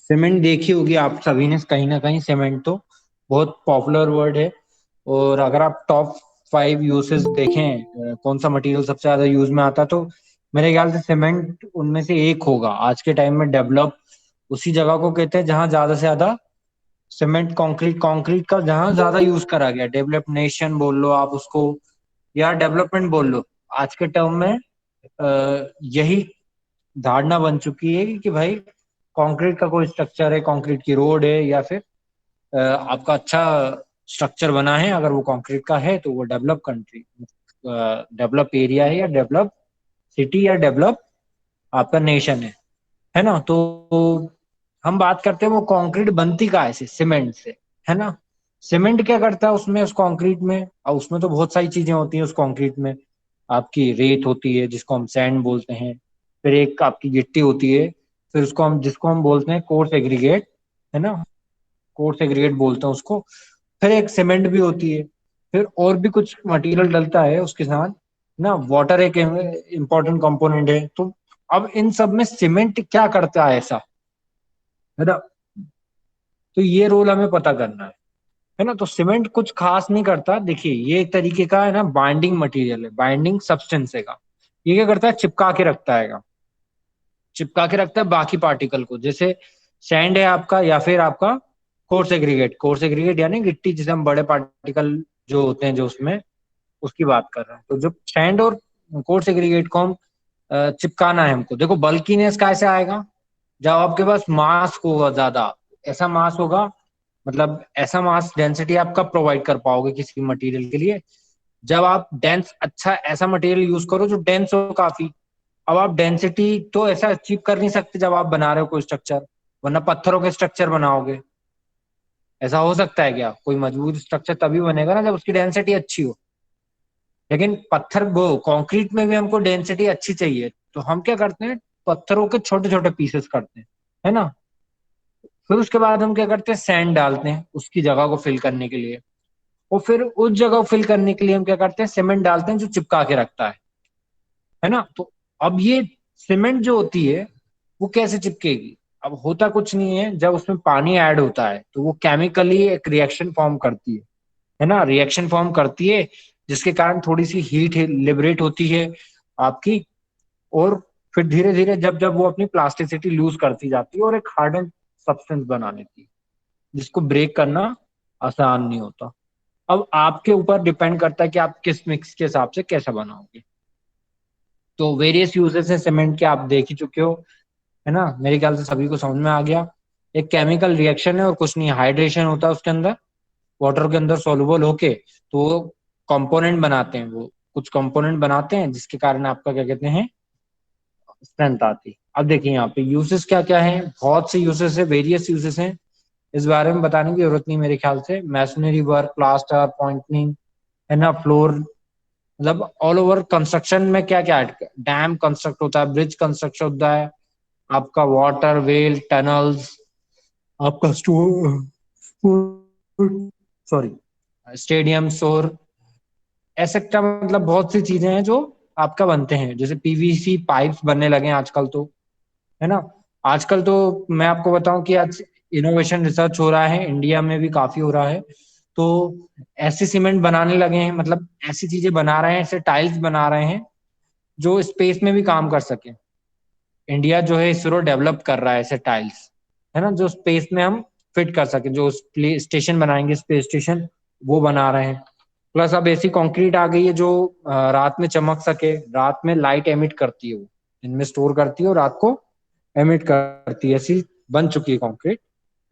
Cement देखी होगी आप सभी ने कहीं ना कहीं। सीमेंट तो बहुत पॉपुलर वर्ड है। और अगर आप टॉप 5 यूसेस देखें, कौन सा मटेरियल सबसे ज्यादा यूज में आता, तो मेरे ख्याल से सीमेंट उनमें से एक होगा। आज के टाइम में डेवलप उसी जगह को कहते हैं जहां ज्यादा से ज्यादा सीमेंट, कंक्रीट कंक्रीट का जहां ज्यादा यूज करा गया। डेवलप नेशन बोल लो आप उसको, या डेवलपमेंट बोल लो। आज के टर्म में यही धारणा बन चुकी है कि भाई कंक्रीट का कोई स्ट्रक्चर है, कंक्रीट की रोड है, या फिर आपका अच्छा स्ट्रक्चर बना है, अगर वो कंक्रीट का है तो वो डेवलप कंट्री, डेवलप एरिया है, या डेवलप सिटी, या डेवलप आपका नेशन है ना। तो हम बात करते हैं वो कंक्रीट बनती कहाँ से, सीमेंट से, है ना। सीमेंट क्या करता है उसमें, उस कंक्रीट में, और उसमें तो बहुत सारी चीजें होती हैं उस कंक्रीट में। आपकी रेत होती है जिसको हम सैंड बोलते हैं, फिर एक आपकी गिट्टी होती है, फिर उसको हम जिसको हम बोलते हैं कोर्स एग्रीगेट, है ना। कोर्स एग्रीगेट बोलते हैं उसको। फिर एक सीमेंट भी होती है। फिर और भी कुछ मटेरियल डलता है उसके साथ ना। वाटर एक इम्पोर्टेंट कंपोनेंट है। तो अब इन सब में सीमेंट क्या करता है ऐसा, है ना। तो ये रोल हमें पता करना है ना। तो सीमेंट कुछ खास नहीं करता। देखिए ये एक तरीके का है ना बाइंडिंग मटेरियल है, बाइंडिंग सब्सटेंस है का। ये क्या करता है, चिपका के रखता है, चिपका के रखता है बाकी पार्टिकल को। जैसे सैंड है आपका, या फिर आपका कोर्स एग्रीगेट। कोर्स एग्रीगेट यानी गिट्टी, जिसे हम बड़े पार्टिकल जो होते हैं जो उसमें, उसकी बात कर रहे हैं। तो जब सैंड और कोर्स एग्रीगेट को हम चिपकाना है हमको, देखो बल्कीनेस कैसे आएगा, जब आपके पास मास होगा ज्यादा, ऐसा मास होगा, मतलब ऐसा मास डेंसिटी आप कब प्रोवाइड कर पाओगे किसी मटेरियल के लिए, जब आप डेंस अच्छा ऐसा मटेरियल यूज करो जो डेंस हो काफी। अब आप डेंसिटी तो ऐसा अचीव कर नहीं सकते जब आप बना रहे हो कोई स्ट्रक्चर, वरना पत्थरों के स्ट्रक्चर बनाओगे। ऐसा हो सकता है क्या, कोई मजबूत स्ट्रक्चर तभी बनेगा ना जब उसकी डेंसिटी अच्छी हो। लेकिन पत्थर वो कंक्रीट में भी हमको डेंसिटी अच्छी चाहिए, तो हम क्या करते हैं, पत्थरों के छोटे छोटे पीसेस करते हैं, है ना। फिर उसके बाद हम क्या करते हैं, सैंड डालते हैं उसकी जगह को फिल करने के लिए। और फिर उस जगह को फिल करने के लिए हम क्या करते हैं, सीमेंट डालते हैं जो चिपका के रखता है ना। तो अब ये सीमेंट जो होती है वो कैसे चिपकेगी। अब होता कुछ नहीं है, जब उसमें पानी ऐड होता है तो वो केमिकली एक रिएक्शन फॉर्म करती है ना, रिएक्शन फॉर्म करती है, जिसके कारण थोड़ी सी हीट लिबरेट होती है आपकी। और फिर धीरे धीरे जब जब वो अपनी प्लास्टिसिटी लूज करती जाती है और एक हार्डन सब्सटेंस बना लेती है, जिसको ब्रेक करना आसान नहीं होता। अब आपके ऊपर डिपेंड करता है कि आप किस मिक्स के हिसाब से कैसा बनाओगे। तो वेरियस यूजेस हैं सीमेंट के, आप देख ही चुके हो, है ना। मेरे ख्याल से सभी को समझ में आ गया। एक केमिकल रिएक्शन है और कुछ नहीं, हाइड्रेशन होता है उसके अंदर, वाटर के अंदर सोलुबल होके, तो वो कंपोनेंट बनाते हैं, वो कुछ कंपोनेंट बनाते हैं जिसके कारण आपका क्या कहते हैं, स्ट्रेंथ आती है। अब देखिए यहाँ पे यूजेस क्या क्या है, बहुत से यूजेस है, वेरियस यूजेस हैं। इस बारे में बताने की जरूरत नहीं मेरे ख्याल से। मैसनरी वर्क, प्लास्टर पॉइंटिंग, है ना, फ्लोर, मतलब ऑल ओवर कंस्ट्रक्शन में क्या क्या है, डैम कंस्ट्रक्ट होता है, ब्रिज कंस्ट्रक्शन होता है, आपका वाटर वेल, टनल्स, आपका स्टोर, सॉरी, स्टेडियम, शोर, एसेट्रा, मतलब बहुत सी चीजें हैं जो आपका बनते हैं। जैसे पीवीसी पाइप्स बनने लगे हैं आजकल तो, है ना। आजकल तो मैं आपको बताऊं कि आज इनोवेशन रिसर्च हो रहा है, इंडिया में भी काफी हो रहा है। तो ऐसे सीमेंट बनाने लगे हैं, मतलब ऐसी चीजें बना रहे हैं, ऐसे टाइल्स बना रहे हैं जो स्पेस में भी काम कर सके। इंडिया जो है इसरो डेवलप कर रहा है ऐसे टाइल्स, है ना, जो स्पेस में हम फिट कर सके। जो स्टेशन बनाएंगे, स्पेस स्टेशन, वो बना रहे हैं। प्लस अब ऐसी कंक्रीट आ गई है जो रात में चमक सके, रात में लाइट एमिट करती है, वो दिन में स्टोर करती है और रात को एमिट करती है, ऐसी बन चुकी है कंक्रीट,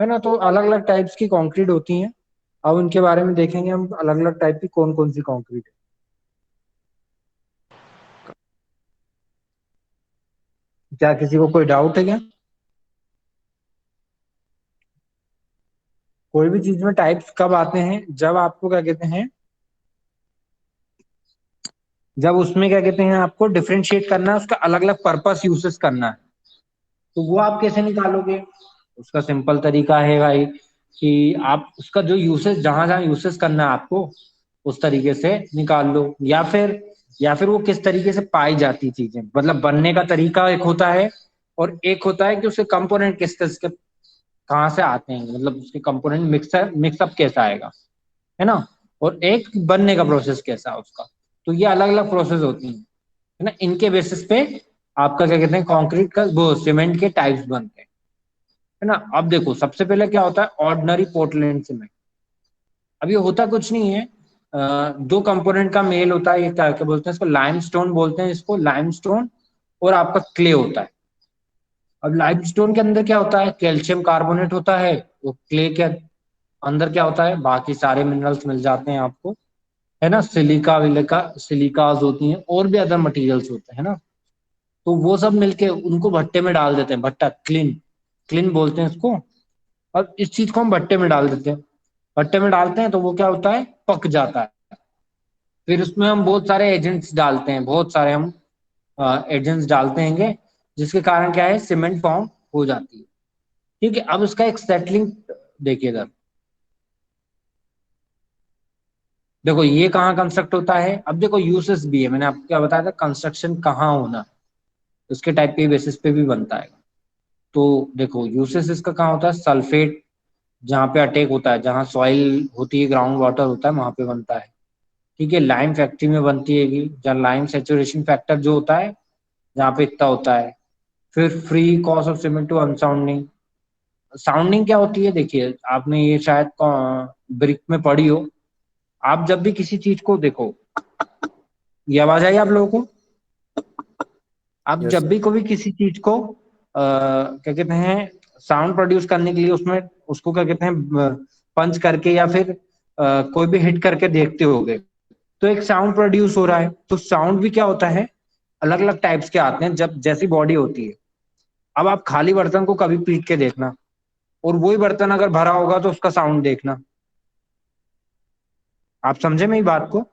है ना। तो अलग अलग टाइप्स की कंक्रीट होती हैं। अब उनके बारे में देखेंगे हम, अलग अलग टाइप की कौन कौन सी कंक्रीट है। क्या किसी को कोई डाउट है क्या, कोई भी चीज में टाइप्स कब आते हैं, जब आपको क्या कहते हैं, जब उसमें क्या कहते हैं आपको डिफरेंशिएट करना है, उसका अलग अलग पर्पस यूसेस करना है। तो वो आप कैसे निकालोगे, उसका सिंपल तरीका है भाई, कि आप उसका जो यूसेस, जहां जहां यूसेस करना है आपको, उस तरीके से निकाल लो। या फिर वो किस तरीके से पाई जाती चीजें, मतलब बनने का तरीका एक होता है, और एक होता है कि उसके कंपोनेंट किस किस के कहाँ से आते हैं, मतलब उसके कंपोनेंट मिक्सअप कैसा आएगा, है ना, और एक बनने का प्रोसेस कैसा है उसका। तो ये अलग अलग प्रोसेस होती है ना, इनके बेसिस पे आपका क्या कहते हैं कंक्रीट का वो सीमेंट के टाइप्स बनते हैं, है ना। अब देखो सबसे पहले क्या होता है ऑर्डिनरी पोर्टलैंड सीमेंट। अब ये होता कुछ नहीं है, दो कंपोनेंट का मेल होता है, ये क्या क्या बोलते हैं इसको, लाइमस्टोन बोलते हैं इसको, लाइमस्टोन और आपका क्ले होता है। अब लाइमस्टोन के अंदर क्या होता है, कैल्शियम कार्बोनेट होता है, वो क्ले के अंदर क्या होता है, बाकी सारे मिनरल्स मिल जाते हैं आपको, है ना, सिलिका विलिका सिलिकाज होती हैं और भी अदर मटेरियल्स होते हैं ना। तो वो सब मिलके उनको भट्टे में डाल देते हैं, भट्टा क्लीन, क्लीन बोलते हैं इसको। अब इस चीज को हम भट्टे में डाल देते हैं, भट्टे में डालते हैं तो वो क्या होता है पक जाता है। फिर उसमें हम बहुत सारे एजेंट्स डालते हैं, बहुत सारे हम एजेंट्स डालते हैं, जिसके कारण क्या है सीमेंट फॉर्म हो जाती है। ठीक है, अब उसका एक सेटलिंग देखिएगा। देखो ये कहाँ कंस्ट्रक्ट होता है, अब देखो यूसेस भी है, मैंने आपको क्या बताया था कंस्ट्रक्शन कहाँ होना, उसके टाइप के बेसिस पे भी बनता है। तो देखो यूसेस इसका कहाँ होता है, सल्फेट जहाँ पे अटैक होता है, जहाँ सॉइल होती है ग्राउंड वाटर होता है वहां पे बनता है। ठीक है, लाइम फैक्ट्री में बनती है, जहाँ लाइम सेचुरेशन फैक्टर जो होता है जहाँ पे इतना होता है। फिर free cost of cement to unsounding. Sounding क्या होती है, देखिए आपने ये शायद ब्रिक में पढ़ी हो। आप जब भी किसी चीज को देखो, ये आवाज आई आप लोगों को, आप यस जब सर। भी कभी किसी चीज को क्या कहते हैं साउंड प्रोड्यूस करने के लिए उसमें उसको क्या कहते हैं पंच करके या फिर कोई भी हिट करके देखते होगे, तो एक साउंड प्रोड्यूस हो रहा है। तो साउंड भी क्या होता है अलग अलग टाइप्स के आते हैं जब जैसी बॉडी होती है। अब आप खाली बर्तन को कभी पीट के देखना, और वही बर्तन अगर भरा होगा तो उसका साउंड देखना। आप समझे मेरी बात को।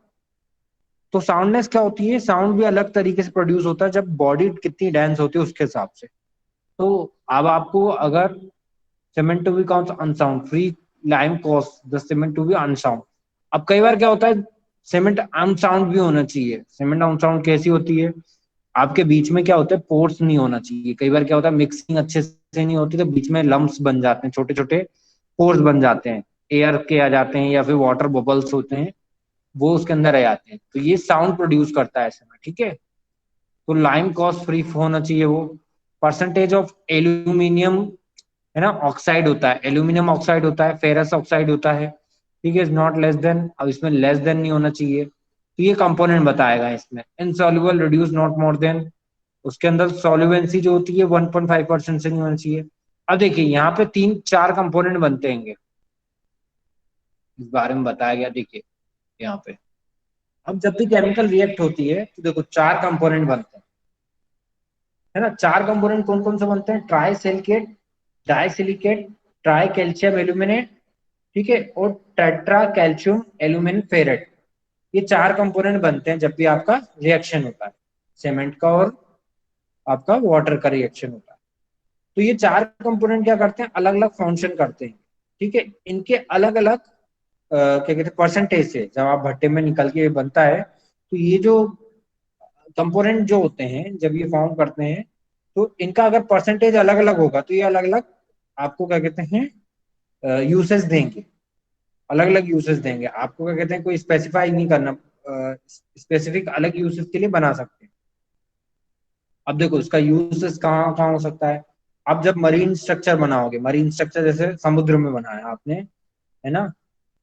तो साउंडनेस क्या होती है, साउंड भी अलग तरीके से प्रोड्यूस होता है जब बॉडी कितनी डेंस होती है उसके हिसाब से। तो अब आपको अगर cement to be count unsound, free lime cost the cement to be unsound. अब कई बार क्या होता है सीमेंट अनसाउंड भी होना चाहिए। सीमेंट अनसाउंड कैसी होती है, आपके बीच में क्या होता है पोर्स नहीं होना चाहिए। कई बार क्या होता है मिक्सिंग अच्छे से नहीं होती तो बीच में लम्प्स बन जाते हैं, छोटे छोटे पोर्स बन जाते हैं, एयर के आ जाते हैं या फिर वाटर बबल्स होते हैं, वो उसके अंदर आ जाते हैं, तो ये साउंड प्रोड्यूस करता है ऐसे में। ठीक है, तो लाइम कॉस्ट फ्री होना चाहिए वो। परसेंटेज ऑफ एल्यूमिनियम, है ना, ऑक्साइड होता है, एल्यूमिनियम ऑक्साइड होता है, फेरस ऑक्साइड होता है। ठीक है, इज नॉट लेस देन, अब इसमें लेस देन नहीं होना चाहिए। तो ये कंपोनेंट बताएगा इसमें, insoluble reduce not more than, उसके अंदर सॉल्युबेंसी जो होती है 1.5% से नहीं होना चाहिए। अब देखिए यहाँ पे तीन चार कंपोनेंट बनते हैं, इस बारे में बताया गया। देखिए यहाँ पे अब जब भी केमिकल रिएक्ट होती है तो देखो चार कंपोनेंट बनते हैं, है ना। चार कंपोनेंट कौन कौन से बनते हैं, tri silicate, di silicate, tri calcium aluminate, ठीक है, और टेट्रा कैल्शियम एल्यूमिन फेरेट। ये चार कंपोनेंट बनते हैं जब भी आपका रिएक्शन होता है, सीमेंट का और आपका वाटर का रिएक्शन होता है। तो ये चार कंपोनेंट क्या करते हैं अलग अलग फंक्शन करते हैं। ठीक है, इनके अलग अलग क्या कहते हैं परसेंटेज से जब आप भट्टे में निकल के बनता है, तो ये जो कंपोनेंट जो होते हैं जब ये फॉर्म करते हैं, तो इनका अगर परसेंटेज अलग अलग होगा तो ये अलग अलग आपको क्या कहते हैं यूसेस देंगे, अलग अलग यूसेस देंगे आपको। क्या कहते हैं कोई स्पेसिफाई नहीं करना, स्पेसिफिक अलग यूसेस के लिए बना सकते हैं। अब देखो इसका यूसेस कहाँ कहाँ हो सकता है। आप जब मरीन स्ट्रक्चर बनाओगे, मरीन स्ट्रक्चर जैसे समुद्र में बनाया आपने, है ना,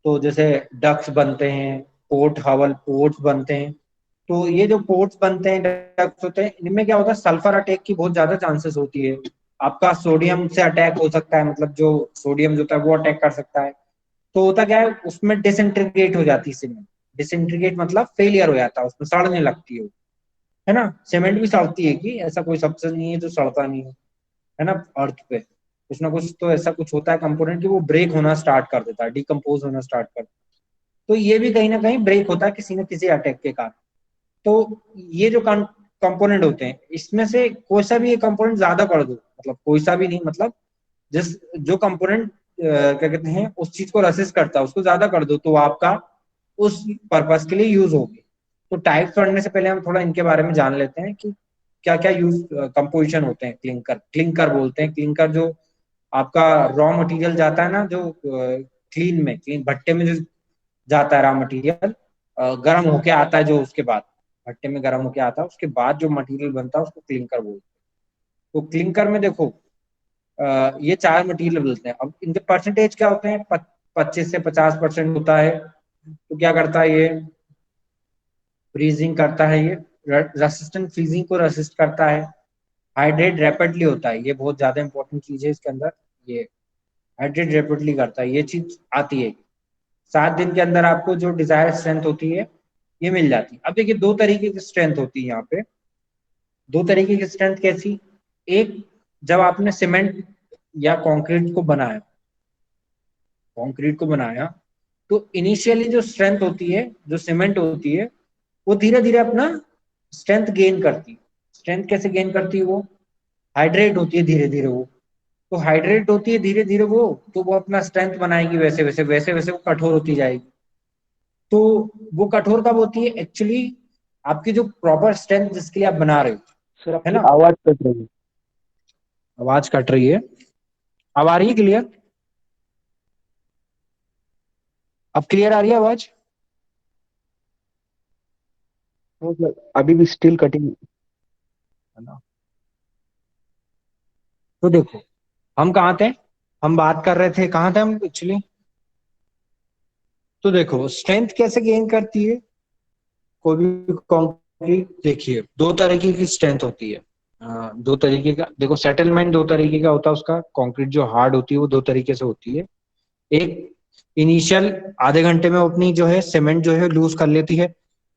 तो जैसे डक्स बनते हैं, पोर्ट हवल पोर्ट्स बनते हैं। तो ये जो पोर्ट्स बनते हैं डक्ट्स होते हैं, इनमें क्या होता है सल्फर अटैक की बहुत ज्यादा चांसेस होती है। आपका सोडियम से अटैक हो सकता है, मतलब जो सोडियम जो होता है वो अटैक कर सकता है। तो होता क्या है उसमें डिसइंटीग्रेट हो जाती है सीमेंट। डिसइंटीग्रेट मतलब फेलियर हो जाता है, उसमें सड़ने लगती है ना। सीमेंट भी सड़ती है कि ऐसा कोई सब्सटेंस नहीं है जो सड़ता नहीं है ना। अर्थ पे कुछ ना कुछ तो ऐसा कुछ होता है कंपोनेंट कि वो ब्रेक होना स्टार्ट कर देता है, डिकम्पोज होना स्टार्ट कर देता है। तो ये भी कहीं ना कहीं ब्रेक होता है किसी न किसी अटैक के कारण। तो ये जो कंपोनेंट होते हैं इसमें से कोई सा भी एक कंपोनेंट ज्यादा कर दो, मतलब कोई सा भी नहीं, मतलब जिस जो कंपोनेंट क्या कहते हैं उस चीज को रेसिस्ट करता है उसको ज्यादा कर दो तो आपका उस पर्पस के लिए यूज होगी। तो टाइप्स पढ़ने से पहले हम थोड़ा इनके बारे में जान लेते हैं कि क्या क्या यूज कंपोजिशन होते हैं। क्लिंकर, क्लिंकर बोलते हैं, क्लिंकर जो आपका रॉ मटेरियल जाता है ना, जो क्लीन भट्टे में जो जाता है रॉ मटेरियल, गर्म होके आता है, जो उसके बाद भट्टे में गर्म होके आता है, उसके बाद जो मटेरियल बनता है उसको क्लिंकर बोलते हैं। तो क्लिंकर में देखो, ये चार मटेरियल बोलते हैं। अब इनके परसेंटेज क्या होते हैं, 25 से 50% होता है। तो क्या करता है ये, फ्रीजिंग करता है ये, रेसिस्टेंट फ्रीजिंग को रेसिस्ट करता है। हाइड्रेट रैपिडली होता है, ये बहुत ज्यादा इंपॉर्टेंट चीज है इसके अंदर। ये हाइड्रेट रैपिडली करता है, ये चीज आती है। 7 दिन के अंदर आपको जो डिजायर स्ट्रेंथ होती है ये मिल जाती है। अब देखिए, दो तरीके की स्ट्रेंथ होती है यहाँ पे। दो तरीके की स्ट्रेंथ कैसी, एक, जब आपने सीमेंट या कंक्रीट को बनाया, तो इनिशियली जो स्ट्रेंथ होती है, जो सीमेंट होती है, वो धीरे धीरे अपना स्ट्रेंथ गेन करती है। स्ट्रेंथ कैसे गेन करती है, वो हाइड्रेट होती है धीरे धीरे वो। तो हाइड्रेट होती है धीरे धीरे वो, तो वो अपना स्ट्रेंथ बनाएगी, वैसे वैसे वैसे वैसे वो कठोर होती जाएगी। तो वो कठोर कब होती है एक्चुअली, आपकी जो प्रॉपर स्ट्रेंथ जिसके लिए आप बना रहे हो, सर है आपकी ना। आवाज कट रही है। आवाज कट रही है, अब आ रही है क्लियर? अब क्लियर आ रही है आवाज? हाँ सर, अभी भी स्टिल कटिंग। है ना। तो देखो, हम कहाँ थे, हम बात कर रहे थे, कहाँ थे हम एक्चुअली। तो देखो, स्ट्रेंथ कैसे गेन करती है कोई भी कंक्रीट, देखिए दो तरीके की स्ट्रेंथ होती है। दो तरीके का देखो, सेटलमेंट दो तरीके का होता है उसका। कंक्रीट जो हार्ड होती है वो दो तरीके से होती है। एक, इनिशियल आधे घंटे में वो अपनी जो है सीमेंट जो है लूज कर लेती है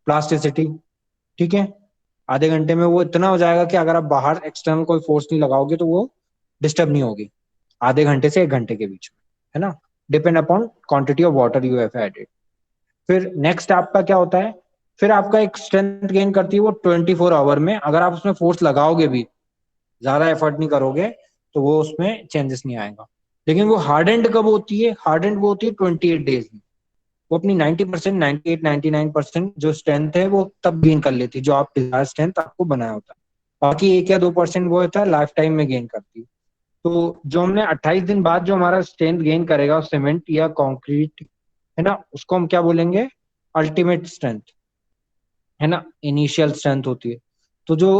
प्लास्टिसिटी, ठीक है। आधे घंटे में वो इतना हो जाएगा कि अगर आप बाहर एक्सटर्नल कोई फोर्स नहीं लगाओगे तो वो डिस्टर्ब नहीं होगी, आधे घंटे से 1 घंटे के बीच में, है ना। Depend upon quantity of water you have added. फिर नेक्स्ट आपका क्या होता है, फिर आपका एक स्ट्रेंथ गेन करती है वो 24 आवर में। अगर आप उसमें फोर्स लगाओगे भी, ज्यादा एफर्ट नहीं करोगे, तो वो उसमें चेंजेस नहीं आएगा। लेकिन वो हार्डेंड कब होती है, हार्डेंड वो होती है 28 डेज में। वो अपनी 90%, 98, 99% जो स्ट्रेंथ है वो तब गेन कर लेती है, जो आप डिजायर स्ट्रेंथ आपको बनाया होता है। बाकी 1 या 2% वो होता है लाइफ टाइम में गेन करती है। तो जो हमने 28 दिन बाद जो हमारा स्ट्रेंथ गेन करेगा सीमेंट या कंक्रीट, है ना, उसको हम क्या बोलेंगे, अल्टीमेट स्ट्रेंथ, है ना। इनिशियल स्ट्रेंथ होती है। तो जो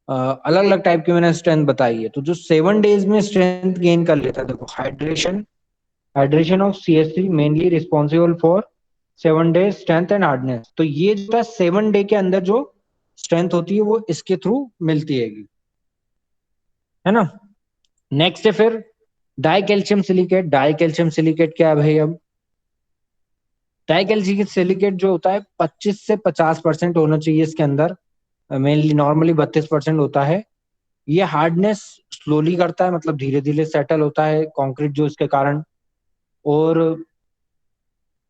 अलग अलग टाइप की मैंने स्ट्रेंथ बताई है, तो जो 7 डेज में स्ट्रेंथ गेन कर लेता है, देखो hydration of CH3 mainly responsible for 7 days strength and hardness. तो ये जो है 7 डे के अंदर जो स्ट्रेंथ होती है वो इसके थ्रू मिलती है ना। नेक्स्ट है फिर die calcium silicate. Die calcium silicate क्या है भाई, अब डाई कैल्शियम सिलिकेट जो होता है 25 से 50% होना चाहिए इसके अंदर। मेनली नॉर्मली 32% होता है। ये हार्डनेस स्लोली करता है, मतलब धीरे धीरे सेटल होता है कंक्रीट जो इसके कारण। और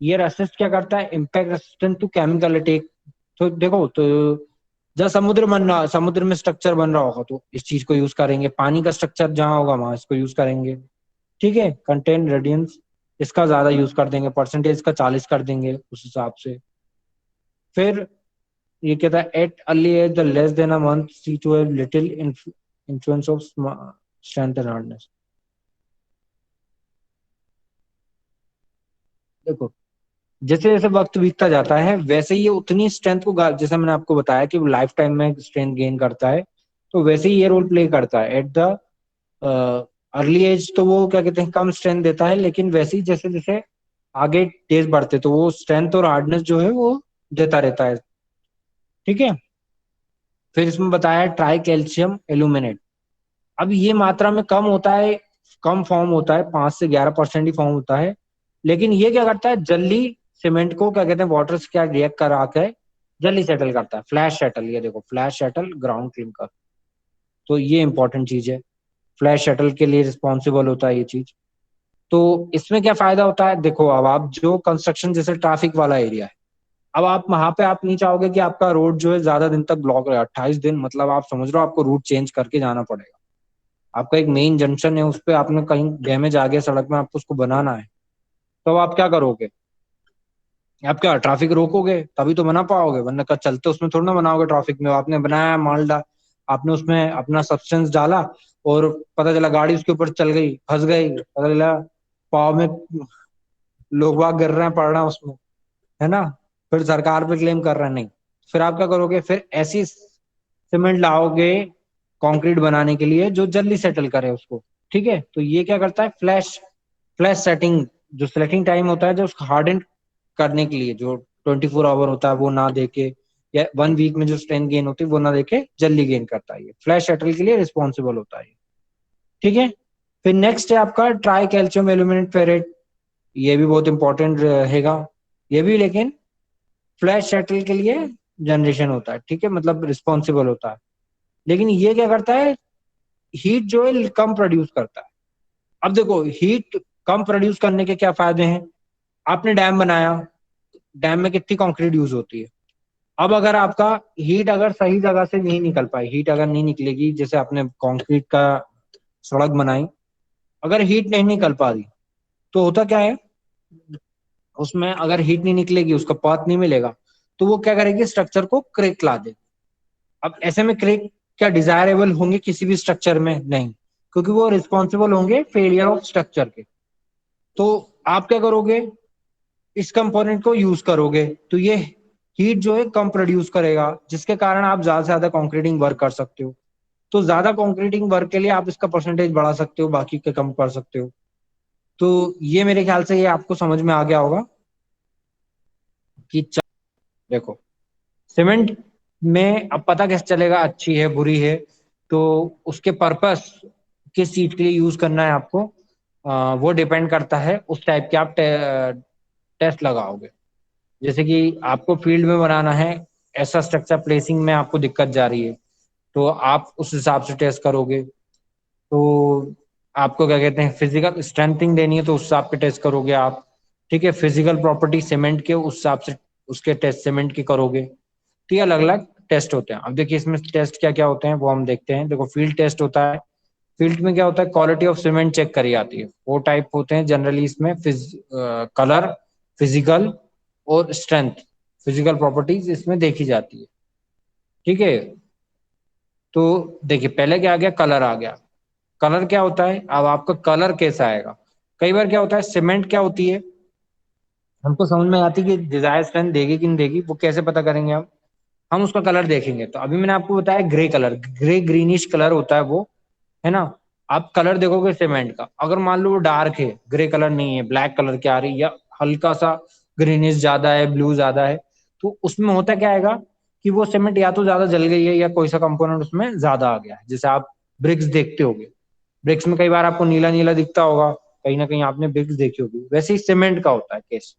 ये रेसिस्ट क्या करता है, impact resistant to chemical attack. तो देखो, तो जब समुद्र बन रहा, समुद्र में स्ट्रक्चर बन रहा होगा तो इस चीज को यूज करेंगे, पानी का स्ट्रक्चर जहां होगा वहां इसको यूज करेंगे, ठीक है। कंटेन रेडियंस इसका ज्यादा यूज कर देंगे, परसेंटेज का 40 कर देंगे उस हिसाब से। फिर ये कहता है at early age the less than a month see to a little influence of strength and hardness. देखो, जैसे जैसे वक्त बीतता जाता है वैसे ही ये उतनी स्ट्रेंथ को जैसे मैंने आपको बताया कि वो लाइफ टाइम में स्ट्रेंथ गेन करता है, तो वैसे ही ये रोल प्ले करता है। एट द अर्ली एज तो वो क्या कहते हैं कम स्ट्रेंथ देता है, लेकिन वैसे ही जैसे जैसे आगे डेज बढ़ते तो वो स्ट्रेंथ और हार्डनेस जो है वो देता रहता है, ठीक है। फिर इसमें बताया ट्राई कैल्शियम एल्यूमिनेट। अब ये मात्रा में कम होता है, कम फॉर्म होता है, 5 से 11% ही फॉर्म होता है। लेकिन ये क्या करता है, जल्दी सीमेंट को क्या कहते हैं वाटर से क्या रिएक्ट करा के जल्दी सेटल करता है। फ्लैश सेटल, ये देखो फ्लैश सेटल ग्राउंड क्लिंकर। तो ये इंपॉर्टेंट चीज है, फ्लैश शटल के लिए रिस्पॉन्सिबल होता है ये चीज। तो इसमें क्या फायदा होता है, देखो अब आप जो कंस्ट्रक्शन जैसे ट्रैफिक वाला एरिया है, अब आप वहां पे आप नहीं चाहोगे कि आपका रोड जो है ज्यादा दिन तक ब्लॉक रहे, 28 दिन, मतलब आप समझ रहे हो आपको रूट चेंज करके जाना पड़ेगा। आपका एक मेन जंक्शन है, उस पर आपने कहीं डैमेज आ गया सड़क में, आपको उसको बनाना है, तो अब आप क्या करोगे, आप क्या ट्रैफिक रोकोगे तभी तो बना पाओगे, वरना कल चलते उसमें थोड़ा ना बनाओगे। ट्रैफिक में आपने बनाया माल आपने उसमें अपना सब्सटेंस डाला, और पता चला गाड़ी उसके ऊपर चल गई, फंस गई, पता चला पाव में लोग वाग गिर रहे हैं, पड़ रहे हैं उसमें, है ना, फिर सरकार पे क्लेम कर रहे हैं, नहीं। फिर आप क्या करोगे, फिर ऐसी सीमेंट लाओगे कंक्रीट बनाने के लिए जो जल्दी सेटल करे उसको। ठीक है, तो ये क्या करता है, फ्लैश फ्लैश सेटिंग, जो सेटिंग टाइम होता है जो उसको हार्डन करने के लिए, जो 24 आवर होता है वो ना देके, या 1 वीक में जो स्ट्रेंथ गेन होती है वो ना देके जल्दी गेन करता है, ये फ्लैश सेटल के लिए रिस्पॉन्सिबल होता है। ठीक है, फिर नेक्स्ट है आपका ट्राई कैल्शियम एल्यूमिनेट फेरेट। ये भी बहुत इंपॉर्टेंट रहेगा, ये भी लेकिन फ्लैश सेटल के लिए जनरेशन होता है, ठीक है, मतलब रिस्पॉन्सिबल होता है। लेकिन ये क्या करता है, हीट जो है कम प्रोड्यूस करता है। अब देखो, हीट कम प्रोड्यूस करने के क्या फायदे हैं। आपने डैम बनाया, डैम में कितनी कंक्रीट यूज होती है। अब अगर आपका हीट अगर सही जगह से नहीं निकल पाई, हीट अगर नहीं निकलेगी, जैसे आपने कंक्रीट का सड़क बनाई, अगर हीट नहीं निकल पा रही, तो होता क्या है, उसमें अगर हीट नहीं निकलेगी, उसका पाथ नहीं मिलेगा, तो वो क्या करेगी, स्ट्रक्चर को क्रेक ला देगी। अब ऐसे में क्रेक क्या डिजायरेबल होंगे किसी भी स्ट्रक्चर में, नहीं, क्योंकि वो रिस्पॉन्सिबल होंगे फेलियर ऑफ स्ट्रक्चर के। तो आप क्या करोगे, इस कंपोनेंट को यूज करोगे, तो ये हीट जो है कम प्रोड्यूस करेगा, जिसके कारण आप ज्यादा से ज्यादा कंक्रीटिंग वर्क कर सकते हो। तो ज्यादा कंक्रीटिंग वर्क के लिए आप इसका परसेंटेज बढ़ा सकते हो, बाकी के कम कर सकते हो। तो ये मेरे ख्याल से ये आपको समझ में आ गया होगा कि देखो, सीमेंट में अब पता कैसे चलेगा अच्छी है बुरी है, तो उसके पर्पस किस चीज के लिए यूज करना है आपको, वो डिपेंड करता है उस टाइप के आप टेस्ट लगाओगे। जैसे कि आपको फील्ड में बनाना है, ऐसा स्ट्रक्चर प्लेसिंग में आपको दिक्कत जा रही है, तो आप उस हिसाब से टेस्ट करोगे। तो आपको क्या कहते हैं, फिजिकल स्ट्रेंथिंग देनी है तो उस हिसाब के टेस्ट करोगे आप। ठीक है, फिजिकल प्रॉपर्टी सीमेंट के उस हिसाब से उसके टेस्ट सीमेंट की करोगे। तो ये अलग अलग टेस्ट होते हैं। अब देखिए इसमें टेस्ट क्या क्या होते हैं वो हम देखते हैं। देखो, फील्ड टेस्ट होता है, फील्ड में क्या होता है, क्वालिटी ऑफ सीमेंट चेक करी जाती है। वो टाइप होते हैं जनरली इसमें, कलर, फिजिकल और स्ट्रेंथ, फिजिकल प्रॉपर्टीज इसमें देखी जाती है। ठीक है, तो देखिए पहले क्या आ गया, कलर आ गया। कलर क्या होता है, अब आपका कलर कैसा आएगा। कई बार क्या होता है, सीमेंट क्या होती है, हमको समझ में आती है कि डिजायर स्ट्रेंथ देगी कि नहीं देगी, वो कैसे पता करेंगे हम उसका कलर देखेंगे। तो अभी मैंने आपको बताया grey colour, grey greenish colour होता है वो, है ना। आप कलर देखोगे सीमेंट का, अगर मान लो वो डार्क है, ग्रे कलर नहीं है, ब्लैक कलर की आ रही है, या हल्का सा ग्रीनिश ज्यादा है, ब्लू ज्यादा है, तो उसमें होता क्या आएगा कि वो सीमेंट या तो ज्यादा जल गई है, या कोई सा कंपोनेंट उसमें ज्यादा आ गया है। जैसे आप ब्रिक्स देखते होगे, ब्रिक्स में कई बार आपको नीला नीला दिखता होगा, कहीं ना कहीं आपने ब्रिक्स देखी होगी, वैसे ही सीमेंट का होता है केस।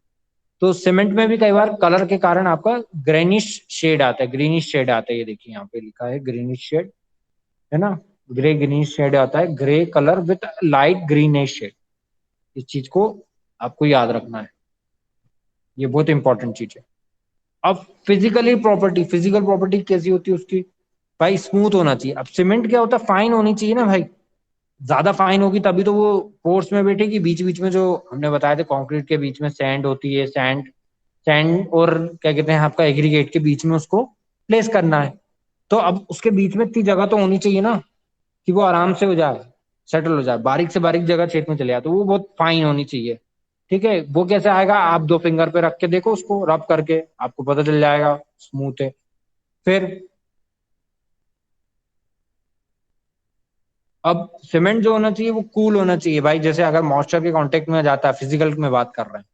तो सीमेंट में भी कई बार कलर के कारण आपका ग्रेनिश शेड आता है, ग्रीनिश शेड आता है। ये देखिए यहाँ पे लिखा है ग्रीनिश शेड, है ना, ग्रे ग्रीनिश शेड आता है, grey colour with light greenish shade. इस चीज को आपको याद रखना है, ये बहुत इंपॉर्टेंट चीज है। अब फिजिकल प्रॉपर्टी कैसी होती है उसकी, भाई स्मूथ होना चाहिए। अब सीमेंट क्या होता है, फाइन होनी चाहिए ना भाई, ज्यादा फाइन होगी तभी तो वो फोर्स में बैठेगी। बीच बीच में जो हमने बताया था कंक्रीट के बीच में सैंड होती है, सैंड सैंड और क्या कहते हैं आपका एग्रीगेट के बीच में उसको प्लेस करना है। तो अब उसके बीच में इतनी जगह तो होनी चाहिए ना कि वो आराम से हो जाए, सेटल हो जाए, बारीक से बारीक जगह छेद में चले जाए, तो वो बहुत फाइन होनी चाहिए। ठीक है, वो कैसे आएगा, आप 2 फिंगर पे रख के देखो उसको, रब करके आपको पता चल जाएगा स्मूथ है। फिर अब सीमेंट जो होना चाहिए वो कूल होना चाहिए भाई। जैसे अगर मॉइस्चर के कांटेक्ट में जाता है, फिजिकल में बात कर रहे हैं,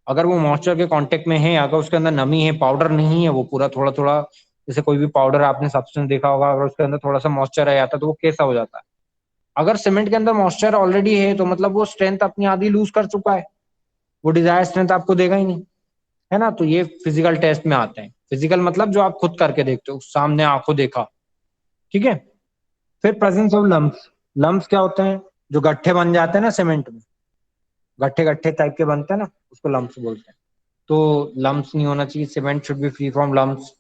अगर वो मॉइस्चर के कांटेक्ट में है, अगर उसके अंदर नमी है, पाउडर नहीं है, वो पूरा थोड़ा थोड़ा, जैसे कोई भी पाउडर आपने सब्सटेंस देखा होगा, अगर उसके अंदर थोड़ा सा मॉइस्चर आ जाता है तो वो कैसा हो जाता है। अगर सीमेंट के अंदर मॉइस्चर ऑलरेडी है तो मतलब वो स्ट्रेंथ अपनी आधी लूज कर चुका है, वो डिजायर स्ट्रेंथ आपको देगा ही नहीं, है ना। तो ये फिजिकल टेस्ट में आते हैं। फिजिकल मतलब जो आप खुद करके देखते हो, सामने आंखों देखा। ठीक है, फिर प्रेजेंस ऑफ लम्प्स। लम्प्स क्या होते हैं, जो गड्ढे बन जाते हैं ना सीमेंट में, गड्ढे गड्ढे टाइप के बनते हैं ना, उसको लम्प्स बोलते हैं। तो लम्प्स नहीं होना चाहिए, cement should be free from lumps.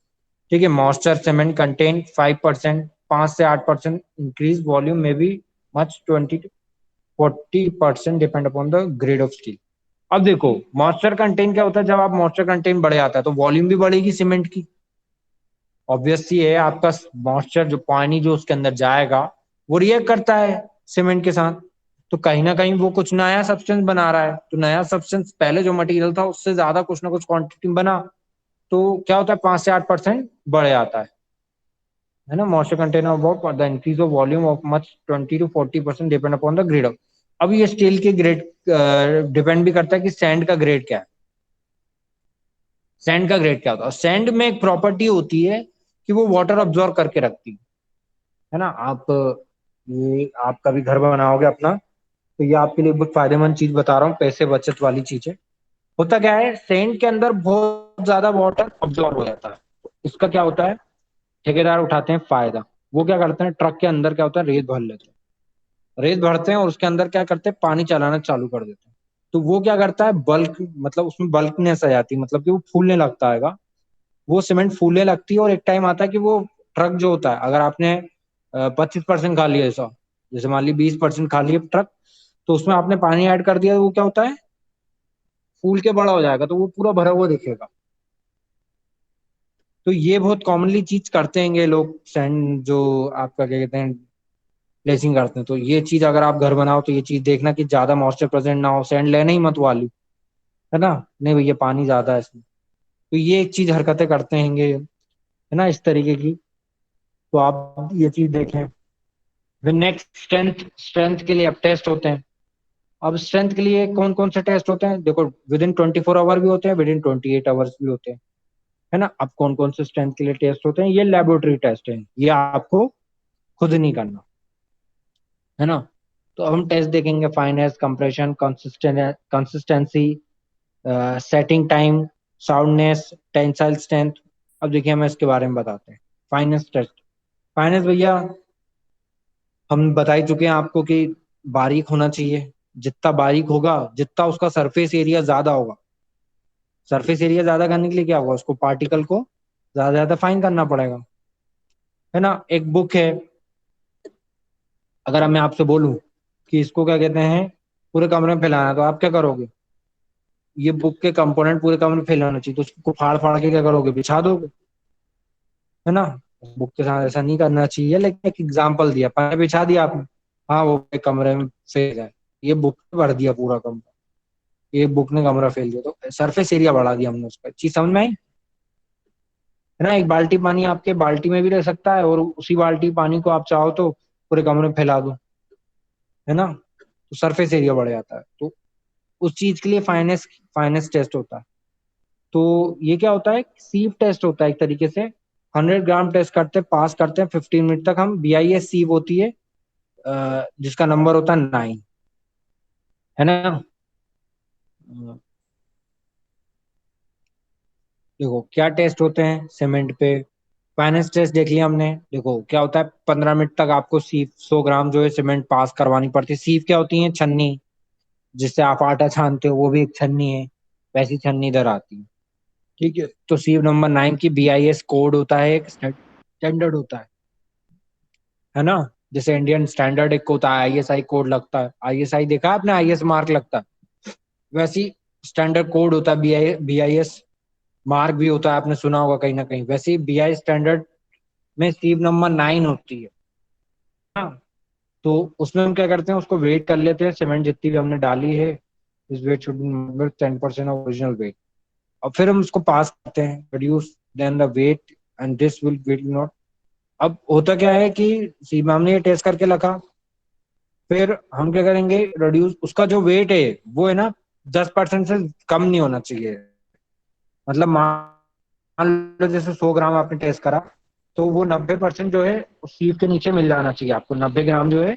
ठीक है, मॉइस्चर सीमेंट कंटेन 5%, 5 से 8% इंक्रीज वॉल्यूम में भी much 20 to 40% depend upon the grade of steel. अब देखो मॉइस्चर कंटेंट क्या होता है, जब आप मॉइस्चर कंटेंट बढ़ जाता है तो वॉल्यूम भी बढ़ेगी सीमेंट की। ऑब्वियस सी है, आपका मॉइस्चर जो पानी जो उसके अंदर जाएगा वो रिएक्ट करता है सीमेंट के साथ, तो कहीं ना कहीं वो कुछ नया सब्सटेंस बना रहा है। तो नया सब्सटेंस पहले जो मटेरियल था उससे ज्यादा कुछ ना कुछ क्वांटिटी में बना, तो क्या होता है 5 से 8% बढ़ जाता है ना। Moisture contain of the increase of volume of much 20 to 40% depend upon the grade of. अब ये स्टील के ग्रेड डिपेंड भी करता है कि सैंड का ग्रेड क्या है। सैंड का ग्रेड क्या होता है, सैंड में एक प्रॉपर्टी होती है कि वो वाटर ऑब्जॉर्व करके रखती है ना। आप ये आप कभी घर बनाओगे अपना, तो ये आपके लिए बहुत फायदेमंद चीज बता रहा हूँ, पैसे बचत वाली चीज है। होता क्या है, सैंड के अंदर बहुत ज्यादा वाटर ऑब्जॉर्व हो जाता है। इसका क्या होता है, ठेकेदार उठाते हैं फायदा। वो क्या करते हैं, ट्रक के अंदर क्या होता है, रेत भर लेते हैं। रेत भरते हैं और उसके अंदर क्या करते हैं, पानी चलाना चालू कर देते हैं। तो वो क्या करता है, बल्क मतलब उसमें बल्कनेस आ जाती है, मतलब कि वो फूलने लगता है। वो सीमेंट फूलने लगती है और एक टाइम आता है कि वो ट्रक जो होता है, अगर आपने 25% खा लिया ऐसा, जैसे मान ली 20% खा लिया ट्रक, तो उसमें आपने पानी ऐड कर दिया, तो वो क्या होता है, फूल के बड़ा हो जाएगा, तो वो पूरा भरा हुआ दिखेगा। तो ये बहुत कॉमनली चीज करते हैं ये लोग, सैंड जो आपका क्या कहते हैं प्लेसिंग करते हैं। तो ये चीज अगर आप घर बनाओ तो ये चीज देखना कि ज्यादा मॉइस्चर प्रेजेंट ना हो, सैंड लेना ही मत वाली, है ना। नहीं भैया पानी ज्यादा है इसमें। तो ये एक चीज हरकतें करते हैं ये, है ना, इस तरीके की। तो आप ये चीज देखें। फिर नेक्स्ट स्ट्रेंथ, स्ट्रेंथ के लिए अब टेस्ट होते हैं। अब स्ट्रेंथ के लिए कौन कौन से टेस्ट होते हैं, देखो विद इन 24 आवर भी होते हैं, विद इन 28 आवर्स भी होते हैं, है ना। अब कौन कौन से स्ट्रेंथ के लिए टेस्ट होते हैं, ये लेबोरेटरी टेस्ट है, ये आपको खुद नहीं करना, है ना। तो अब हम टेस्ट देखेंगे, finance, compression, consistency, setting time, soundness, tensile strength. अब देखिए हमें इसके बारे में बताते हैं। Finance test. फाइनेस भैया हम बता ही चुके हैं आपको कि बारीक होना चाहिए। जितना बारीक होगा, जितना उसका सरफेस एरिया ज्यादा होगा, सरफेस एरिया ज्यादा करने के लिए क्या होगा, उसको पार्टिकल को ज्यादा ज्यादा फाइन करना पड़ेगा, है ना। एक बुक है, अगर मैं आपसे बोलूं कि इसको क्या कहते हैं पूरे कमरे में फैलाना है, तो आप क्या करोगे, ये बुक के कंपोनेंट पूरे कमरे में फैलाना चाहिए, तो उसको फाड़ फाड़ के क्या करोगे, बिछा दोगे, है ना। बुक के साथ ऐसा नहीं करना चाहिए, लेकिन एक एग्जाम्पल दिया, पहले बिछा दिया आपने, हाँ वो एक कमरे में फैल जाए, ये बुक ने भर दिया पूरा कमरा, ये बुक ने कमरा फैल दिया, तो सरफेस एरिया बढ़ा दिया हमने उसका। चीज समझ में आई, है ना। एक बाल्टी पानी आपके बाल्टी में भी रह सकता है, और उसी बाल्टी पानी को आप चाहो तो पूरे कमरे में फैला दो, है ना। तो सरफेस एरिया बढ़ जाता है। तो उस चीज के लिए फाइनेस, फाइनेस टेस्ट होता है। तो ये क्या होता है, सीव टेस्ट होता है एक तरीके से। 100 ग्राम टेस्ट करते हैं, पास करते हैं, 15 मिनट तक हम BIS सीव होती है, जिसका नंबर होता है 9, है ना। देखो क्या टेस्ट होते हैं सीमेंट पे। फाइनेंस टेस्ट देख लिया हमने। देखो क्या होता है, 15 मिनट तक आपको सीव 100 ग्राम जो है सीमेंट पास करवानी पड़ती है। सीव क्या होती है, छन्नी, जिससे आप आटा छानते हो, वो भी एक छन्नी है, वैसी छन्नी इधर आती है। ठीक है, तो सीव नंबर 9 की BIS कोड होता है, एक स्टैंडर्ड होता है ना। जैसे इंडियन स्टैंडर्ड एक होता है, ISI कोड लगता है, ISI देखा है आपने, IS मार्क लगता है, वैसी स्टैंडर्ड कोड होता है। BIS मार्क भी होता है, आपने सुना होगा कहीं ना कहीं। वैसे ही BIS स्टैंडर्ड में सीव नंबर 9 होती है ना। तो उसमें हम क्या करते हैं, उसको वेट कर लेते हैं, सीमेंट जितनी भी हमने डाली है, इस weight should be 10% of original weight. और फिर हम उसको पास करते हैं, reduce then the weight and this will not. अब होता क्या है कि सीमा हमने ये टेस्ट करके रखा, फिर हम क्या करेंगे, रिड्यूस उसका जो वेट है वो है ना 10% से कम नहीं होना चाहिए। मतलब मान लो जैसे 100 ग्राम आपने टेस्ट करा, तो वो 90% जो है उस सीव के नीचे मिल जाना चाहिए आपको। 90 ग्राम जो है,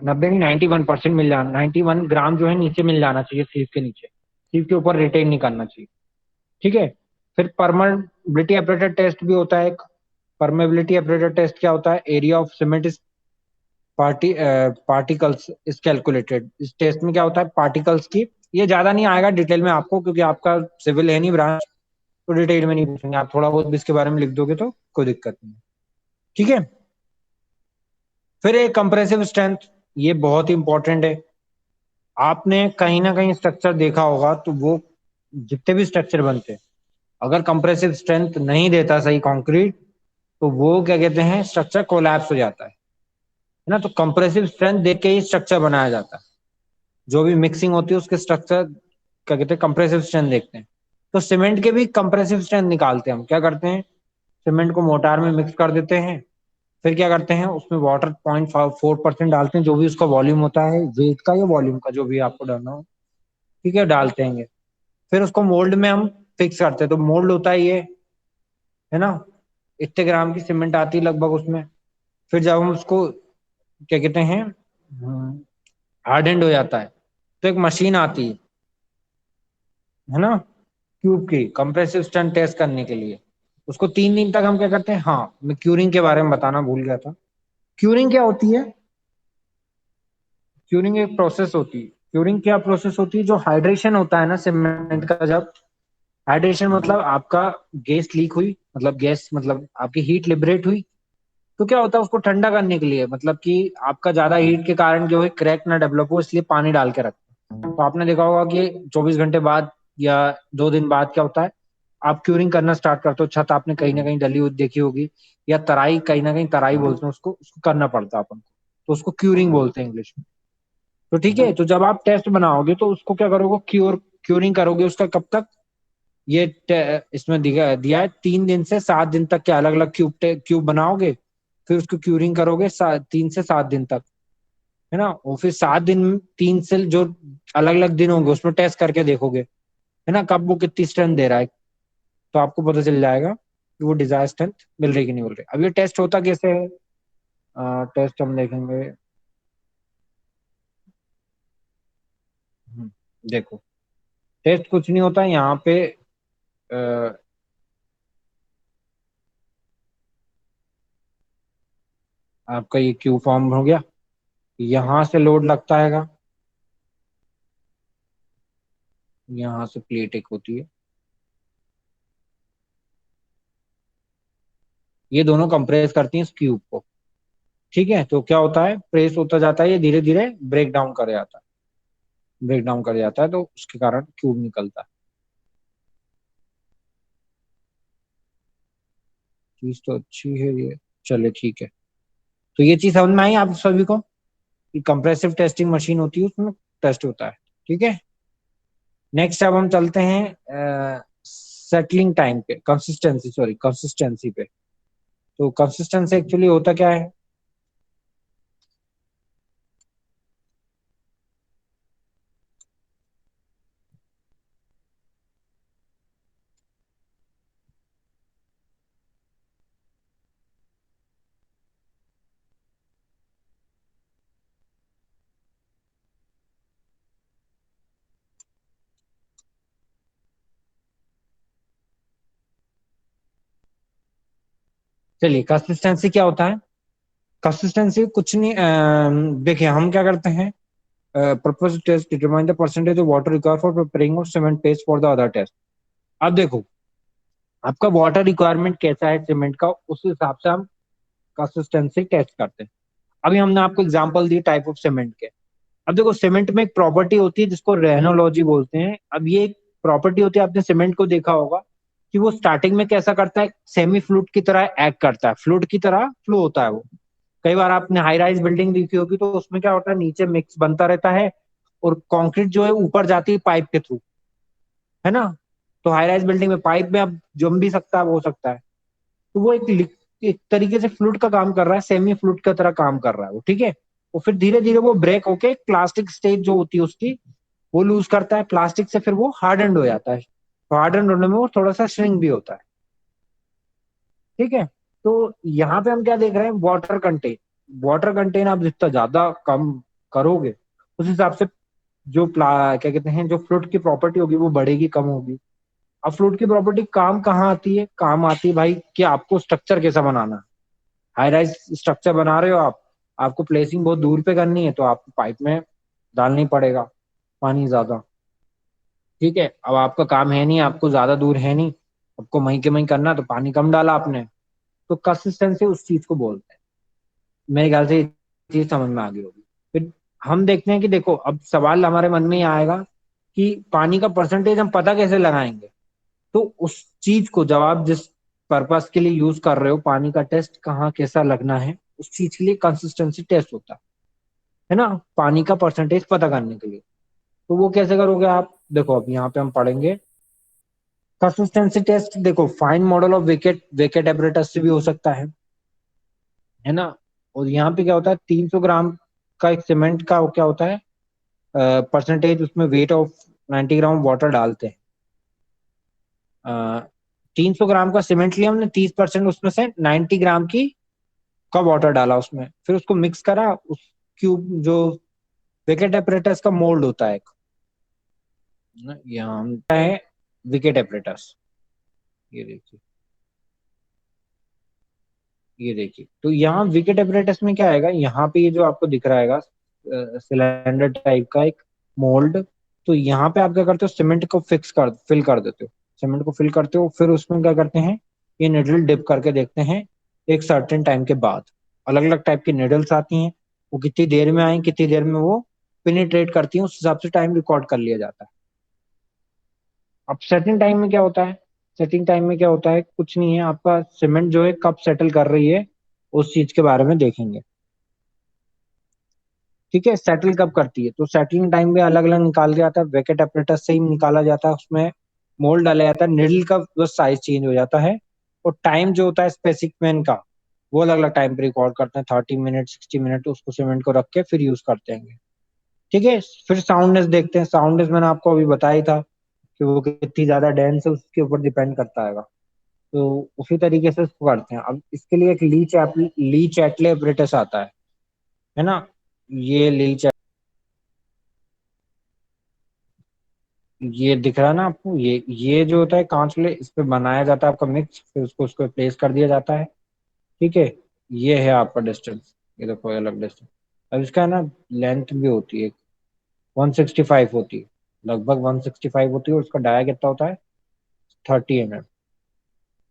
90 नहीं, 91% मिल जाना, 91 ग्राम जो है नीचे मिल जाना चाहिए सीव के नीचे, सीव के ऊपर रिटेन नहीं करना चाहिए। ठीक है। फिर परमेबिलिटी एपरेटर टेस्ट भी होता है एक। परमेबिलिटी एपरेटर टेस्ट क्या होता है, area of cement is particles is calculated. इस टेस्ट में क्या होता है, पार्टिकल्स की, ये ज्यादा नहीं आएगा डिटेल में आपको, क्योंकि आपका सिविल है नहीं ब्रांच, तो डिटेल में नहीं पूछेंगे। आप थोड़ा बहुत भी इसके बारे में लिख दोगे तो कोई दिक्कत नहीं। ठीक है। फिर एक कंप्रेसिव स्ट्रेंथ, ये बहुत ही इंपॉर्टेंट है। आपने कहीं ना कहीं स्ट्रक्चर देखा होगा, तो वो जितने भी स्ट्रक्चर बनते हैं, अगर कंप्रेसिव स्ट्रेंथ नहीं देता सही कंक्रीट, तो वो क्या कहते हैं, स्ट्रक्चर कोलैप्स हो जाता है ना। तो कंप्रेसिव स्ट्रेंथ देख के ही स्ट्रक्चर बनाया जाता है। जो भी मिक्सिंग होती है उसके स्ट्रक्चर क्या कहते हैं, कंप्रेसिव स्ट्रेंथ देखते हैं। तो सीमेंट के भी कंप्रेसिव स्ट्रेंथ निकालते हैं हम। क्या करते हैं, सीमेंट को मोटार में मिक्स कर देते हैं, फिर क्या करते हैं उसमें वाटर 0.4% डालते हैं, जो भी उसका वॉल्यूम होता है वेट का या वॉल्यूम का, जो भी आपको डालना हो, ठीक है, डालते हैं। फिर उसको मोल्ड में हम फिक्स करते हैं। तो मोल्ड होता है ये, है ना, इतने ग्राम की सीमेंट आती है लगभग उसमें। फिर जब हम उसको क्या कहते हैं, हार्डेंड हो जाता है, तो एक मशीन आती है ना, क्यूब की कंप्रेसिव स्ट्रेंथ टेस्ट करने के लिए। उसको 3 दिन तक हम क्या करते हैं, हाँ मैं क्यूरिंग के बारे में बताना भूल गया था। क्यूरिंग क्या होती है, क्यूरिंग एक प्रोसेस होती है। क्यूरिंग क्या प्रोसेस होती है, जो हाइड्रेशन होता है ना सीमेंट का, जब हाइड्रेशन मतलब आपका गैस लीक हुई, मतलब गैस मतलब आपकी हीट लिबरेट हुई, तो क्या होता है उसको ठंडा करने के लिए, मतलब कि आपका ज्यादा हीट के कारण जो है क्रैक ना डेवलप हो, इसलिए पानी डाल के रखते हैं। तो आपने देखा होगा कि 24 घंटे बाद या 2 दिन बाद क्या होता है, आप क्यूरिंग करना स्टार्ट करते हो। छत आपने कहीं ना कहीं डली हुई देखी होगी, या तराई, कहीं ना कहीं तराई बोलते हैं उसको, उसको करना पड़ता है अपन को, तो उसको क्यूरिंग बोलते हैं इंग्लिश में। तो ठीक है, तो जब आप टेस्ट बनाओगे तो उसको क्या करोगे, क्यूरिंग करोगे उसका कब तक, ये इसमें दिया है 3 दिन से 7 दिन तक के अलग अलग क्यूब बनाओगे। फिर उसको क्यूरिंग करोगे 3 से 7 दिन तक, है ना। और फिर 7 दिन, 3 से जो अलग अलग दिन होंगे उसमें टेस्ट करके देखोगे, है ना, कब वो कितनी स्ट्रेंथ दे रहा है। तो आपको पता चल जाएगा कि वो डिजायर स्ट्रेंथ मिल रही कि नहीं मिल रही। अब ये टेस्ट होता कैसे है, टेस्ट हम देखेंगे। देखो, टेस्ट कुछ नहीं होता यहाँ पे। अ, आपका ये क्यू फॉर्म हो गया, यहाँ से लोड लगता है, यहाँ से प्लेट एक होती है, ये दोनों कंप्रेस करती हैं इस क्यूब को। ठीक है, तो क्या होता है, प्रेस होता जाता है, ये धीरे धीरे ब्रेक डाउन कर जाता है, ब्रेक डाउन कर जाता है, तो उसके कारण क्यूब निकलता है। चीज तो अच्छी है ये। चले ठीक है, तो ये चीज समझ में आई आप सभी को कि कंप्रेसिव टेस्टिंग मशीन होती है, उसमें टेस्ट होता है। ठीक है, नेक्स्ट अब हम चलते हैं सेटलिंग टाइम पे, कंसिस्टेंसी, सॉरी कंसिस्टेंसी पे। तो कंसिस्टेंसी एक्चुअली होता क्या है, चलिए कंसिस्टेंसी क्या होता है। कंसिस्टेंसी कुछ नहीं, देखिए हम क्या करते हैं, purpose test determine the percentage of water required for preparing of cement paste for the other test। अब देखो आपका वाटर रिक्वायरमेंट कैसा है सीमेंट का, उस हिसाब से हम कंसिस्टेंसी टेस्ट करते हैं। अभी हमने आपको example the type of cement के। अब देखो सीमेंट में एक प्रॉपर्टी होती है जिसको रेनोलॉजी बोलते हैं। अब ये एक प्रॉपर्टी होती है, आपने सीमेंट को देखा होगा कि वो स्टार्टिंग में कैसा करता है, सेमी फ्लूइड की तरह एक्ट करता है, फ्लूइड की तरह फ्लो होता है वो। कई बार आपने हाई राइज बिल्डिंग देखी होगी, तो उसमें क्या होता है, नीचे मिक्स बनता रहता है और कंक्रीट जो है ऊपर जाती है पाइप के थ्रू, है ना। तो हाई राइज बिल्डिंग में पाइप में अब जम भी सकता है, वो हो सकता है। तो वो एक तरीके से फ्लूइड का काम कर रहा है, सेमी फ्लूइड की तरह काम कर रहा है वो, ठीक है। और फिर धीरे धीरे वो ब्रेक होके प्लास्टिक स्टेज जो होती है उसकी, वो लूज करता है प्लास्टिक से, फिर वो हार्डन्ड हो जाता है। तो हार्डन्ड होने में वो थोड़ा सा श्रिंक भी होता है, ठीक है। तो यहाँ पे हम क्या देख रहे हैं, वाटर कंटेन, वाटर कंटेन आप जितना ज्यादा कम करोगे, उस हिसाब से जो क्या कहते हैं, जो फ्लूइड की प्रॉपर्टी होगी वो बढ़ेगी, कम होगी। अब फ्लूइड की प्रॉपर्टी काम कहाँ आती है, काम आती है भाई कि आपको स्ट्रक्चर कैसा बनाना है। हाई राइज स्ट्रक्चर बना रहे हो आप, आपको प्लेसिंग बहुत दूर पे करनी है, तो आपको पाइप में डालनी पड़ेगा पानी ज्यादा। ठीक है, अब आपका काम है नहीं, आपको ज्यादा दूर है नहीं, आपको वहीं के वहीं करना, तो पानी कम डाला आपने। तो कंसिस्टेंसी उस चीज को बोलते हैं। मेरे ख्याल से ये चीज समझ में आ गई होगी। फिर हम देखते हैं कि देखो अब सवाल हमारे मन में ही आएगा कि पानी का परसेंटेज हम पता कैसे लगाएंगे। तो उस चीज को, जब आप जिस पर्पस के लिए यूज कर रहे हो, पानी का टेस्ट कहाँ कैसा लगना है, उस चीज के लिए कंसिस्टेंसी टेस्ट होता है ना, पानी का परसेंटेज पता करने के लिए। तो वो कैसे करोगे आप, देखो अब यहाँ पे हम पढ़ेंगे कंसिस्टेंसी टेस्ट। देखो fine model of wicket wicket apparatus से भी हो सकता है ना। और यहाँ पे क्या होता है, 300 ग्राम का एक सीमेंट का क्या होता है परसेंटेज, उसमें वेट ऑफ 90 ग्राम वाटर डालते हैं। 300 ग्राम का सीमेंट लिया हमने, 30% उसमें से 90 ग्राम की का वाटर डाला उसमें, फिर उसको मिक्स करा। उस क्यूब जो विकेट एपरेटस का मोल्ड होता है एक, यहाँ है विकेट एपरेटस। ये देखिए, ये देखिए, तो यहाँ विकेट एपरेटस में क्या आएगा, यहाँ पे ये जो आपको दिख रहा है सिलेंडर टाइप का एक मोल्ड। तो यहाँ पे आप क्या करते हो, सीमेंट को फिल कर देते हो। सीमेंट को फिल करते हो, फिर उसमें क्या करते हैं, ये निडल डिप करके देखते हैं एक सर्टेन टाइम के बाद। अलग अलग टाइप की निडल्स आती हैं, वो कितनी देर में आई, कितनी देर में वो पेनिट्रेट करती हैं, उस हिसाब से टाइम रिकॉर्ड कर लिया जाता है। अब सेटिंग टाइम में क्या होता है, सेटिंग टाइम में क्या होता है, कुछ नहीं है, आपका सीमेंट जो है कब सेटल कर रही है, उस चीज के बारे में देखेंगे। ठीक है, सेटल कब करती है, तो सेटलिंग टाइम भी अलग अलग निकाल के आता है, वेकेट अपरेटस से ही निकाला जाता है, उसमें मोल्ड डाला जाता है, निडल का बस साइज चेंज हो जाता है। और टाइम जो होता है स्पेसिफिक मैन का, वो अलग अलग टाइम पे रिकॉर्ड करते हैं, 30 मिनट 60 मिनट, उसको सीमेंट को रख के फिर यूज करते हैं। ठीक है, फिर साउंडनेस देखते हैं। साउंडनेस मैंने आपको अभी बताया ही था कि वो कितनी ज्यादा डेंस है उसके ऊपर डिपेंड करता है। तो उसी तरीके से इसको करते हैं। अब इसके लिए एक ली चैटले apparatus आता है ना। ये ये दिख रहा है ना आपको, ये जो होता है कांच ले, इस पे बनाया जाता है आपका मिक्स, फिर उसको प्लेस कर दिया जाता है। ठीक है, ये है आपका डिस्टेंस, ये देखो अलग डिस्टेंस। अब इसका है ना लेंथ भी होती है, 165 होती है, लगभग 165 होती है, और उसका डाया कितना होता है, 30 mm,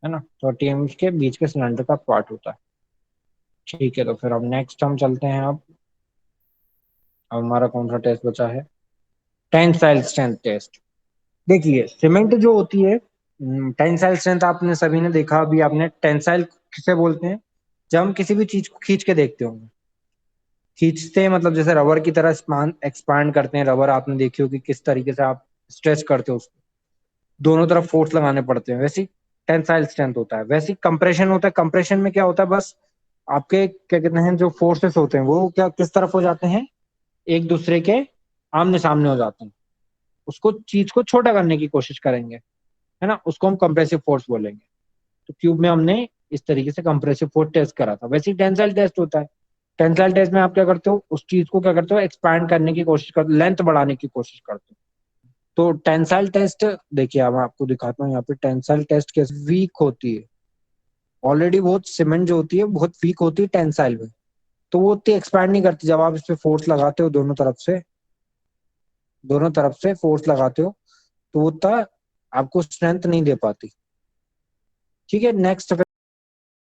है ना। 30 mm के बीच के सिलेंडर का पार्ट होता है। ठीक है, तो फिर अब नेक्स्ट हम चलते हैं। अब हमारा कौन सा टेस्ट बचा है, टेंसाइल स्ट्रेंथ टेस्ट। देखिए सीमेंट जो होती है, टेंसाइल स्ट्रेंथ आपने सभी ने देखा, अभी आपने टेंसाइल किसे बोलते हैं, जब हम किसी भी चीज को खींच के देखते होंगे। खींचते हैं मतलब जैसे रबर की तरह एक्सपांड करते हैं, रबर आपने देखी होगी किस तरीके से आप स्ट्रेच करते हो उसको, दोनों तरफ फोर्स लगाने पड़ते हैं, वैसे टेंसाइल स्ट्रेंथ होता है। वैसे कंप्रेशन होता है, कंप्रेशन में क्या होता है, बस आपके क्या कहते हैं जो फोर्सेस होते हैं वो क्या किस तरफ हो जाते हैं, एक दूसरे के आमने सामने हो जाते हैं, उसको चीज को छोटा करने की कोशिश करेंगे, है ना, उसको हम कंप्रेसिव फोर्स बोलेंगे। तो क्यूब में हमने इस तरीके से कंप्रेसिव फोर्स टेस्ट करा था, वैसे ही टेंसाइल टेस्ट होता है। टेंसाइल टेस्ट में आप क्या करते हो, उस चीज को क्या करते हो, एक्सपैंड करने की कोशिश करते हो, लेंथ बढ़ाने की कोशिश करते हो। तो टेंसाइल टेस्ट देखिए, अब मैं आपको दिखाता हूँ यहाँ पे टेंसाइल टेस्ट कैसे वीक होती है। ऑलरेडी बहुत सीमेंट जो होती है बहुत वीक होती है टेंसाइल में, तो वो उतनी एक्सपैंड नहीं करती। जब आप इस पे फोर्स लगाते हो दोनों तरफ से फोर्स लगाते हो, तो वो उतना आपको स्ट्रेंथ नहीं दे पाती। ठीक है, नेक्स्ट